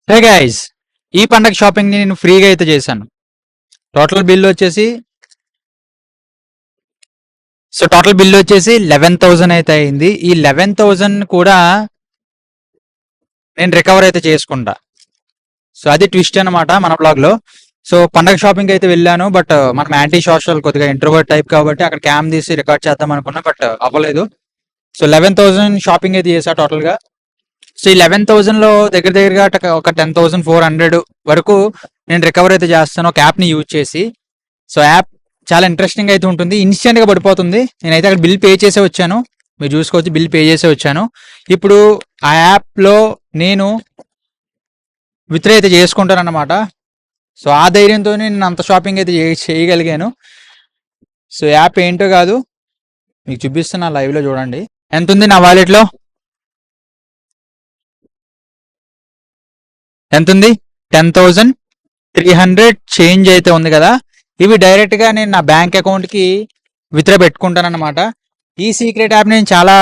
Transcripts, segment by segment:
Hey guys, ఈ పండగ shopping ని నేను ఫ్రీగా అయితే చేశాను. టోటల్ బిల్ వచ్చేసి టోటల్ బిల్ వచ్చేసి 11,000 అయితే అయింది. ఈ 11,000 కూడా నేను రికవర్ అయితే చేసుకుంటా. సో అది ట్విస్ట్ అన్నమాట మన బ్లాగ్ లో. సో పండగ షాపింగ్ అయితే వెళ్ళాను, బట్ మనం యాంటీ సోషల్ కొద్దిగా ఇంట్రోవర్ట్ టైప్ కాబట్టి అక్కడ క్యామ్ తీసి రికార్డ్ చేద్దాం అనుకున్నా, బట్ అవ్వలేదు. సో 11,000 షాపింగ్ అయితే చేసా టోటల్ గా. సో ఈ 11,000 లో దగ్గర దగ్గరగా ఒక 10,400 వరకు నేను రికవర్ అయితే చేస్తాను ఒక యాప్ ని యూజ్ చేసి. సో యాప్ చాలా ఇంట్రెస్టింగ్ అయితే ఉంటుంది, ఇన్స్టెంట్ గా పడిపోతుంది. నేనైతే అక్కడ బిల్ పే చేసే వచ్చాను, మీరు చూసుకోవచ్చు, బిల్ పే చేసే వచ్చాను. ఇప్పుడు ఆ యాప్ లో నేను విత్డ్రా అయితే చేసుకుంటాను అన్నమాట. సో ఆ ధైర్యంతో నేను అంత షాపింగ్ అయితే చేయగలిగాను. సో యాప్ ఏంటో కాదు, మీకు చూపిస్తున్నా, లైవ్ లో చూడండి. ఎంత ఉంది నా వాలెట్ లో, ఎంత ఉంది? 10,300 చేంజ్ అయితే ఉంది కదా. ఇవి డైరెక్ట్ గా నేను నా బ్యాంక్ అకౌంట్ కి విత్డ్రా పెట్టుకుంటాను అనమాట. ఈ సీక్రెట్ యాప్ నేను చాలా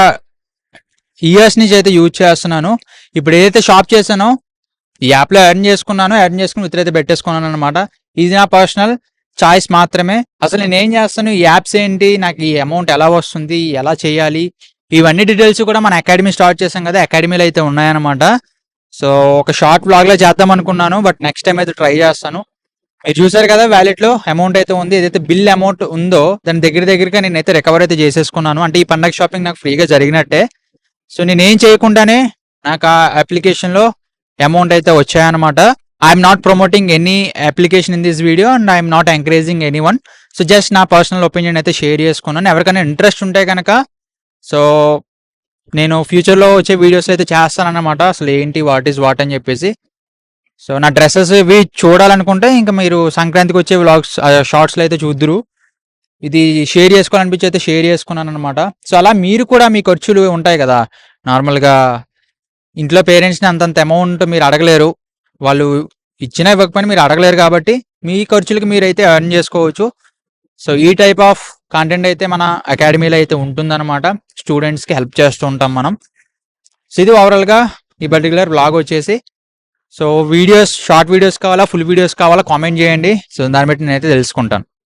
ఇయర్స్ నుంచి అయితే యూజ్ చేస్తున్నాను. ఇప్పుడు ఏదైతే షాప్ చేశానో ఈ యాప్ లో ఎర్న్ చేసుకుని విత్డ్రా అయితే పెట్టేసుకున్నాను అనమాట. ఇది నా పర్సనల్ చాయిస్ మాత్రమే. అసలు నేను ఏం చేస్తాను, ఈ యాప్స్ ఏంటి, నాకు ఈ అమౌంట్ ఎలా వస్తుంది, ఎలా చేయాలి, ఇవన్నీ డీటెయిల్స్ కూడా మన అకాడమీ స్టార్ట్ చేసాం కదా, అకాడమీలో అయితే ఉన్నాయన్నమాట. సో ఒక షార్ట్ బ్లాగ్ లో చేద్దాం అనుకున్నాను, బట్ నెక్స్ట్ టైం అయితే ట్రై చేస్తాను. మీరు చూసారు కదా, వ్యాలెట్ లో అమౌంట్ అయితే ఉంది. ఏదైతే బిల్ అమౌంట్ ఉందో దాని దగ్గరగా నేనైతే రికవర్ అయితే చేసేసుకున్నాను. అంటే ఈ పండగ షాపింగ్ నాకు ఫ్రీగా జరిగినట్టే. సో నేనేం చేయకుండానే నాకు ఆ అప్లికేషన్ లో అమౌంట్ అయితే వచ్చాయన్నమాట. I'm not promoting any application in this video and I'm not encouraging any one. So just నా పర్సనల్ ఒపీనియన్ అయితే షేర్ చేసుకున్నాను. ఎవరికైనా ఇంట్రెస్ట్ ఉంటే కనుక సో నేను ఫ్యూచర్లో వచ్చే వీడియోస్ అయితే చేస్తానన్నమాట, అసలు ఏంటి, వాట్ అని చెప్పేసి. సో నా డ్రెస్సెస్ ఇవి చూడాలనుకుంటే ఇంకా మీరు సంక్రాంతికి వచ్చే వ్లాగ్స్ షార్ట్స్లో అయితే చూద్దురు. ఇది షేర్ చేసుకోవాలనిపించి అయితే షేర్ చేసుకున్నాను అనమాట. సో అలా మీరు కూడా మీ ఖర్చులు ఉంటాయి కదా, నార్మల్గా ఇంట్లో పేరెంట్స్ని అంతంత అమౌంట్ మీరు అడగలేరు, వాళ్ళు ఇచ్చినా ఇవ్వకపోయినా మీరు అడగలేరు, కాబట్టి మీ ఖర్చులకి మీరైతే ఎర్న్ చేసుకోవచ్చు. సో ఈ టైప్ ఆఫ్ కంటెంట్ అయితే మన అకాడమీలో అయితే ఉంటుందన్నమాట. స్టూడెంట్స్కి హెల్ప్ చేస్తూ ఉంటాం మనం. సో ఇది ఓవరాల్గా ఈ పర్టికులర్ బ్లాగ్ వచ్చేసి. సో వీడియోస్, షార్ట్ వీడియోస్ కావాలా, ఫుల్ వీడియోస్ కావాలా, కామెంట్ చేయండి. సో దాన్ని బట్టి నేనైతే తెలుసుకుంటాను.